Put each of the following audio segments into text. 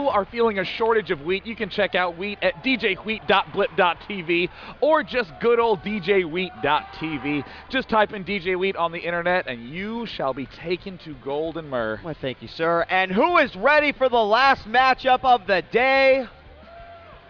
you are feeling a shortage of wheat, you can check out wheat at djwheat.blip.tv or just good old djwheat.tv. Just type in DJ Wheat on the internet and you shall be taken to gold and myrrh. Well, thank you, sir. And who is ready for the last matchup of the day?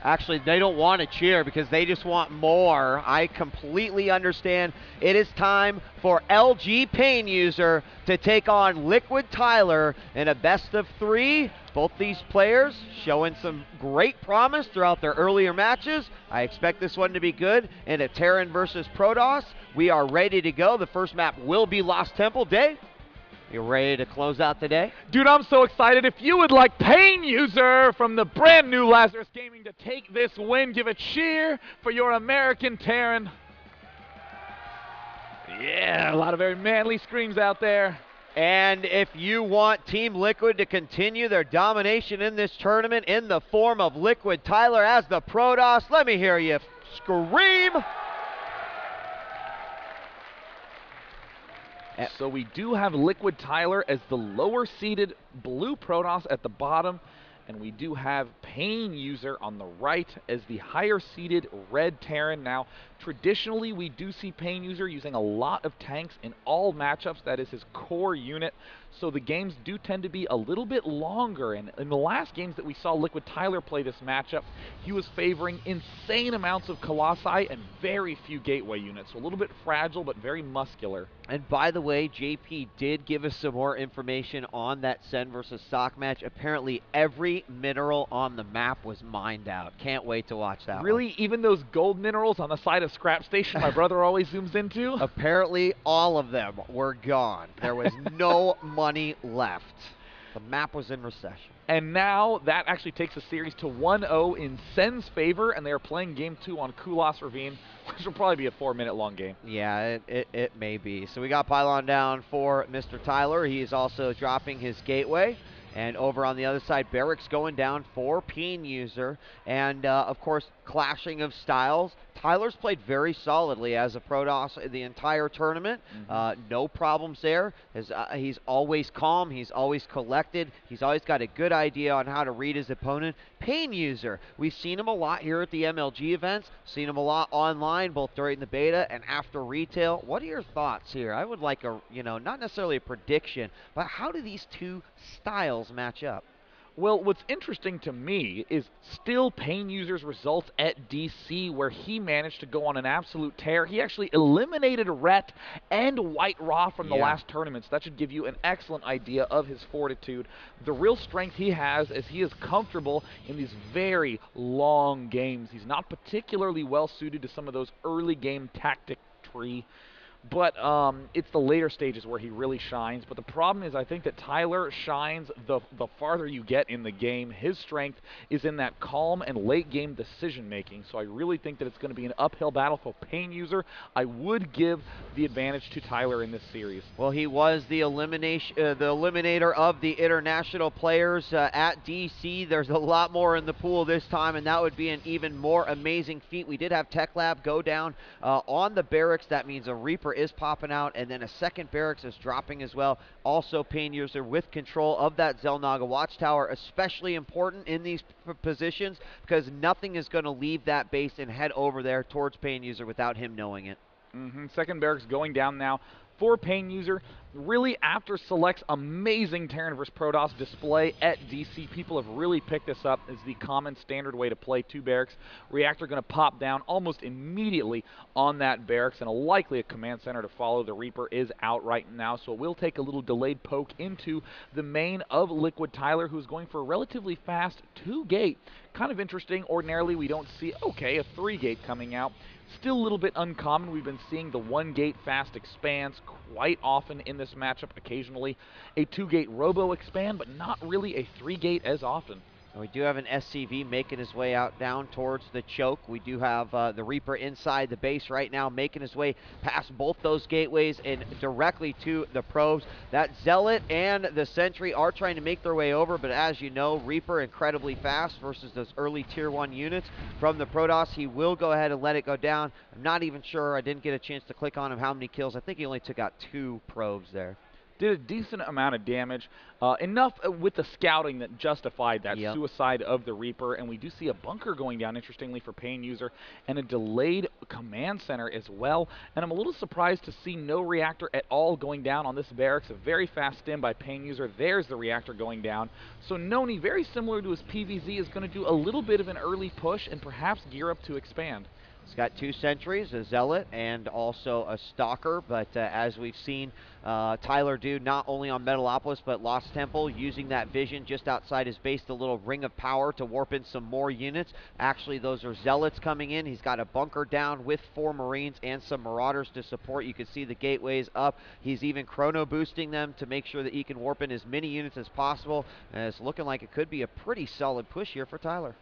Actually, they don't want to cheer because they just want more. I completely understand. It is time for LGPain.User to take on LiquidTyler in a best-of-3. Both these players showing some great promise throughout their earlier matches. I expect this one to be good. In a Terran versus Protoss, we are ready to go. The first map will be Lost Temple Day. You ready to close out the day? Dude, I'm so excited. If you would like Pain.User from the brand new Lazarus Gaming to take this win, give a cheer for your American Terran. Yeah, a lot of very manly screams out there. And if you want Team Liquid to continue their domination in this tournament in the form of LiquidTyler as the Protoss, let me hear you scream. So we do have LiquidTyler as the lower-seeded blue Protoss at the bottom, and we do have Pain.User on the right as the higher-seeded red Terran. Now, traditionally, we do see Pain.User using a lot of tanks in all matchups. That is his core unit. So the games do tend to be a little bit longer. And in the last games that we saw LiquidTyler play this matchup, he was favoring insane amounts of Colossi and very few gateway units. So a little bit fragile, but very muscular. And by the way, JP did give us some more information on that Sen versus Sock match. Apparently, every mineral on the map was mined out. Can't wait to watch that Really? Even those gold minerals on the side of Scrap Station my brother always zooms into? Apparently, all of them were gone. There was no money left. The map was in recession. And now that actually takes the series to 1-0 in Sen's favor, and they are playing Game 2 on Kulas Ravine, which will probably be a 4-minute long game. Yeah, it may be. So we got Pylon down for Mr. Tyler. He is also dropping his gateway. And over on the other side, Barracks going down for Pain.User. And, of course, clashing of styles. Tyler's played very solidly as a Protoss the entire tournament. No problems there. He's always calm. He's always collected. He's always got a good idea on how to read his opponent. Pain.User, we've seen him a lot here at the MLG events. Seen him a lot online, both during the beta and after retail. What are your thoughts here? I would like a, not necessarily a prediction, but how do these two styles match up? Well, what's interesting to me is still Pain.User's results at DC, where he managed to go on an absolute tear. He actually eliminated Ret and White Raw from the last tournament, so that should give you an excellent idea of his fortitude. The real strength he has is he is comfortable in these very long games. He's not particularly well suited to some of those early game tactic tree. But it's the later stages where he really shines. But the problem is I think that Tyler shines the farther you get in the game. His strength is in that calm and late-game decision-making. So I really think that it's going to be an uphill battle for Pain.User. I would give the advantage to Tyler in this series. Well, he was the eliminator of the international players at DC. There's a lot more in the pool this time, and that would be an even more amazing feat. We did have Tech Lab go down on the Barracks. That means a Reaper is popping out, and then a second Barracks is dropping as well. Also, Pain.User with control of that Xel'Naga Watchtower, especially important in these positions because nothing is going to leave that base and head over there towards Pain.User without him knowing it. Second Barracks going down now for Pain.User. Really, after Select's amazing Terran vs. Protoss display at DC, people have really picked this up as the common standard way to play two Barracks. Reactor going to pop down almost immediately on that Barracks, and likely a command center to follow. The Reaper is out right now, so it will take a little delayed poke into the main of LiquidTyler, who's going for a relatively fast 2-gate. Kind of interesting. Ordinarily, we don't see, a 3-gate coming out. Still a little bit uncommon. We've been seeing the 1-gate fast expands quite often in this matchup, occasionally a 2-gate robo expand, but not really a 3-gate as often. We do have an SCV making his way out down towards the choke. We do have the Reaper inside the base right now, making his way past both those gateways and directly to the probes. That Zealot and the Sentry are trying to make their way over, but as you know, Reaper incredibly fast versus those early tier 1 units from the Protoss. He will go ahead and let it go down. I'm not even sure. I didn't get a chance to click on him how many kills. I think he only took out 2 probes there. did a decent amount of damage, enough with the scouting that justified that suicide of the Reaper, and we do see a bunker going down, interestingly, for Pain.User, and a delayed command center as well, and I'm a little surprised to see no reactor at all going down on this barracks. A very fast stim by Pain.User. There's the reactor going down. So Noni, very similar to his PVZ, is going to do a little bit of an early push and perhaps gear up to expand. He's got 2 sentries, a zealot, and also a stalker. But as we've seen Tyler do not only on Metalopolis but Lost Temple, using that vision just outside his base, the little ring of power to warp in some more units. Actually, those are zealots coming in. He's got a bunker down with 4 Marines and some Marauders to support. You can see the gateways up. He's even chrono boosting them to make sure that he can warp in as many units as possible. And it's looking like it could be a pretty solid push here for Tyler.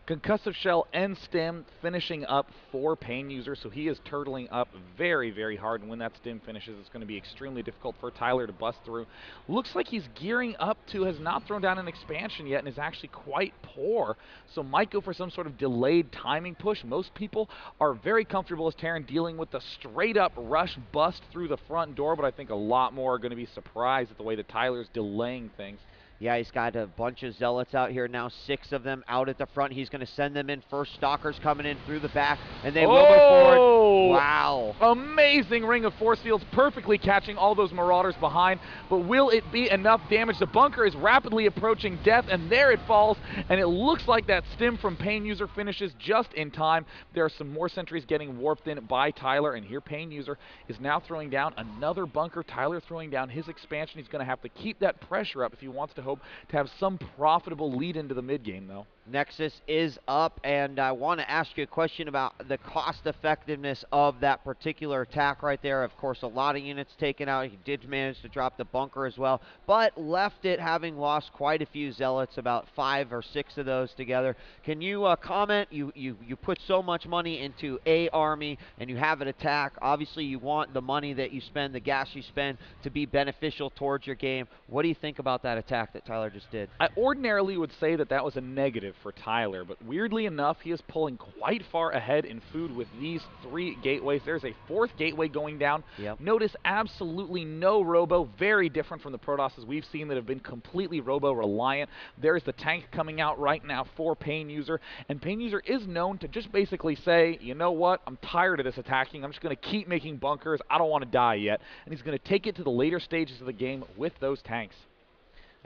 Concussive Shell and Stim finishing up for Pain.User, so he is turtling up very, very hard, and when that Stim finishes, it's going to be extremely difficult for Tyler to bust through. Looks like he's gearing up to, has not thrown down an expansion yet, and is actually quite poor, so might go for some sort of delayed timing push. Most people are very comfortable as Terran dealing with the straight-up rush bust through the front door, but I think a lot more are going to be surprised at the way that Tyler's delaying things. Yeah, he's got a bunch of zealots out here now, 6 of them out at the front. He's going to send them in first. Stalkers coming in through the back, and they will move forward. Wow. Amazing ring of force fields, perfectly catching all those Marauders behind, but will it be enough damage? The bunker is rapidly approaching death, and there it falls, and it looks like that stim from Pain.User finishes just in time. There are some more sentries getting warped in by Tyler, and here Pain.User is now throwing down another bunker. Tyler throwing down his expansion. He's going to have to keep that pressure up if he wants to hope to have some profitable lead into the mid-game, though. Nexus is up, and I want to ask you a question about the cost effectiveness of that particular attack right there. Of course, a lot of units taken out. He did manage to drop the bunker as well, but left it having lost quite a few zealots, about 5 or 6 of those together. Can you comment? You put so much money into a army, and you have an attack. Obviously, you want the money that you spend, the gas you spend, to be beneficial towards your game. What do you think about that attack that Tyler just did? I ordinarily would say that that was a negative for Tyler, but weirdly enough, he is pulling quite far ahead in food with these 3 gateways. There's a 4th gateway going down. Notice absolutely no robo, very different from the Protosses we've seen that have been completely robo-reliant. There's the tank coming out right now for Pain.User, and Pain.User is known to just basically say, you know what, I'm tired of this attacking, I'm just going to keep making bunkers, I don't want to die yet, and he's going to take it to the later stages of the game with those tanks.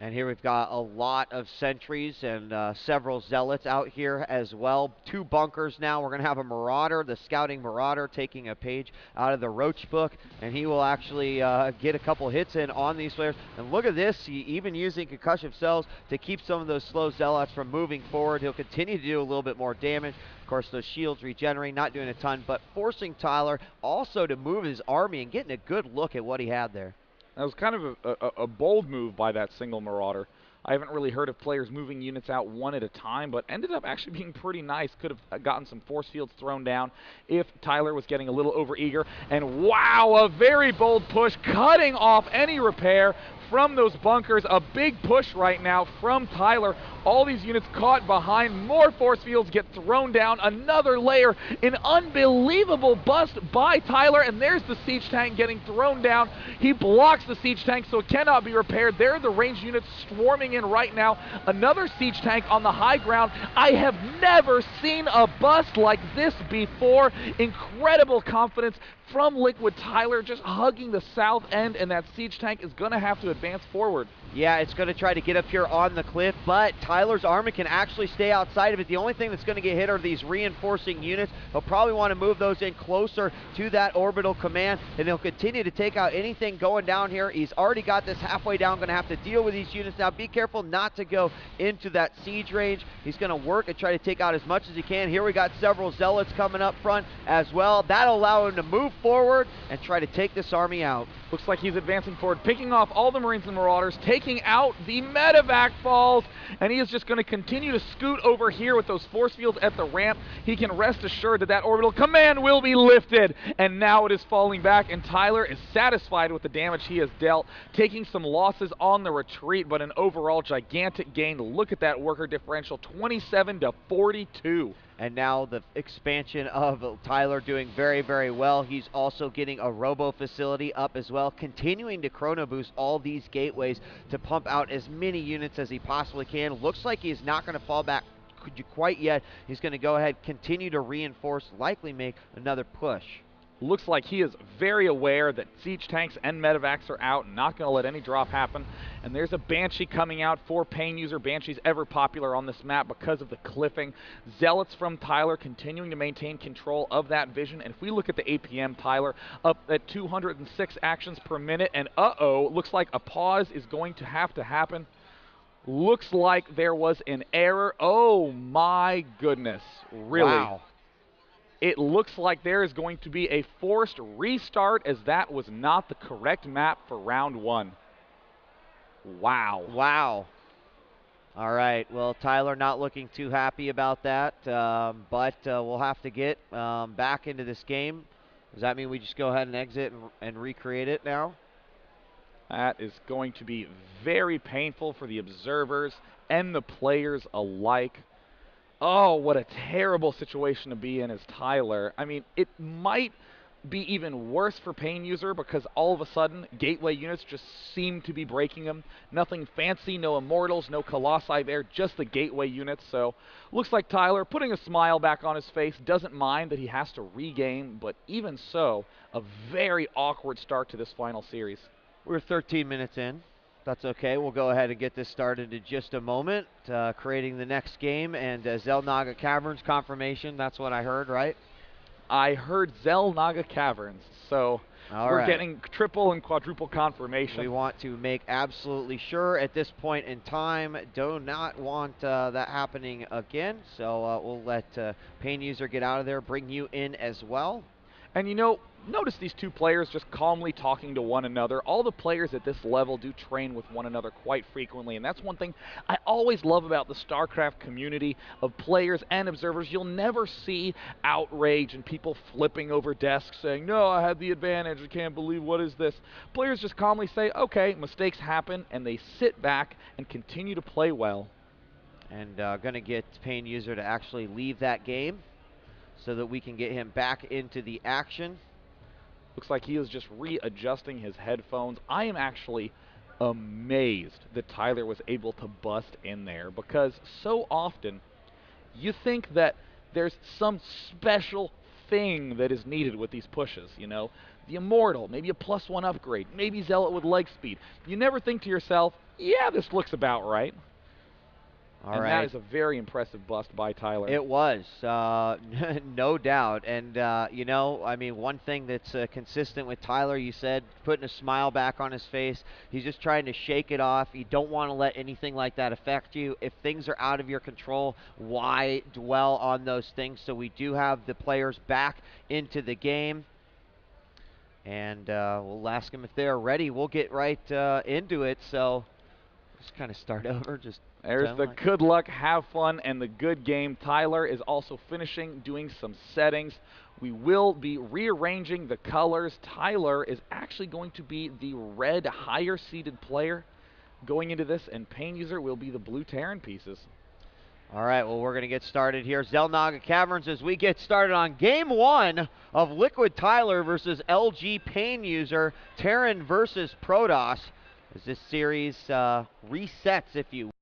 And here we've got a lot of sentries and several zealots out here as well. 2 bunkers now. We're going to have a Marauder, the scouting Marauder, taking a page out of the Roach book, and he will actually get a couple hits in on these players. And look at this, even using concussive cells to keep some of those slow zealots from moving forward. He'll continue to do a little bit more damage. Of course, those shields regenerating, not doing a ton, but forcing Tyler also to move his army and getting a good look at what he had there. That was kind of a bold move by that single Marauder. I haven't really heard of players moving units out one at a time, but ended up actually being pretty nice. Could have gotten some force fields thrown down if Tyler was getting a little overeager. And wow, a very bold push, cutting off any repair from those bunkers. A big push right now from Tyler. All these units caught behind. More force fields get thrown down. Another layer. An unbelievable bust by Tyler. And there's the siege tank getting thrown down. He blocks the siege tank so it cannot be repaired. There are the ranged units swarming in right now. Another siege tank on the high ground. I have never seen a bust like this before. Incredible confidence from LiquidTyler, just hugging the south end, and that siege tank is going to have to advance forward. Yeah, it's going to try to get up here on the cliff, but Tyler's army can actually stay outside of it. The only thing that's going to get hit are these reinforcing units. He'll probably want to move those in closer to that orbital command, and he'll continue to take out anything going down here. He's already got this halfway down, going to have to deal with these units now. Be careful not to go into that siege range. He's going to work and try to take out as much as he can. Here we got several zealots coming up front as well. That'll allow him to move forward and try to take this army out. Looks like he's advancing forward, picking off all the Marines and Marauders, taking out the medevac falls, and he is just going to continue to scoot over here with those force fields at the ramp. He can rest assured that that orbital command will be lifted, and now it is falling back, and Tyler is satisfied with the damage he has dealt, taking some losses on the retreat, but an overall gigantic gain. Look at that worker differential, 27 to 42. And now the expansion of Tyler doing very, very well. He's also getting a robo facility up as well, continuing to chrono boost all these gateways to pump out as many units as he possibly can. Looks like he's not going to fall back quite yet. He's going to go ahead, continue to reinforce, likely make another push. Looks like he is very aware that siege tanks and medevacs are out, not going to let any drop happen. And there's a Banshee coming out for Pain.User. Banshee's ever popular on this map because of the cliffing. Zealots from Tyler continuing to maintain control of that vision. And if we look at the APM, Tyler up at 206 actions per minute. And looks like a pause is going to have to happen. Looks like there was an error. Oh my goodness, really? Wow. It looks like there is going to be a forced restart, as that was not the correct map for round 1. Wow. Wow. All right, well, Tyler not looking too happy about that, but we'll have to get back into this game. Does that mean we just go ahead and exit and recreate it now? That is going to be very painful for the observers and the players alike. Oh, what a terrible situation to be in as Tyler. I mean, it might be even worse for Pain.User because all of a sudden, gateway units just seem to be breaking them. Nothing fancy, no Immortals, no Colossi there, just the gateway units. So, looks like Tyler, putting a smile back on his face, doesn't mind that he has to regain, but even so, a very awkward start to this final series. We're 13 minutes in. That's okay. We'll go ahead and get this started in just a moment, creating the next game. And Xel'Naga Caverns confirmation, that's what I heard, right? I heard Xel'Naga Caverns, so we're getting triple and quadruple confirmation. We want to make absolutely sure at this point in time, do not want that happening again. So we'll let Pain.User get out of there, bring you in as well. And you know, notice these two players just calmly talking to one another. All the players at this level do train with one another quite frequently, and that's one thing I always love about the Stacraft community of players and observers. You'll never see outrage and people flipping over desks saying, no, I had the advantage, I can't believe, what is this? Players just calmly say, okay, mistakes happen, and they sit back and continue to play well. And going to get Pain.User to actually leave that game so that we can get him back into the action. Looks like he is just readjusting his headphones. I am actually amazed that Tyler was able to bust in there, because so often you think that there's some special thing that is needed with these pushes, you know? The Immortal, maybe a +1 upgrade, maybe Zealot with leg speed. You never think to yourself, yeah, this looks about right. And that is a very impressive bust by Tyler. It was, no doubt. And, you know, I mean, one thing that's consistent with Tyler, you said, putting a smile back on his face. He's just trying to shake it off. You don't want to let anything like that affect you. If things are out of your control, why dwell on those things? So we do have the players back into the game. And we'll ask them if they're ready. We'll get right into it. So just kind of start over. There's the good luck, have fun, and the good game. Tyler is also finishing, doing some settings. We will be rearranging the colors. Tyler is actually going to be the red, higher-seeded player going into this, and Pain.User will be the blue Terran pieces. All right, well, we're going to get started here. Xel'Naga Caverns as we get started on Game 1 of LiquidTyler versus LGPain.User, Terran versus Protoss, as this series resets, if you will.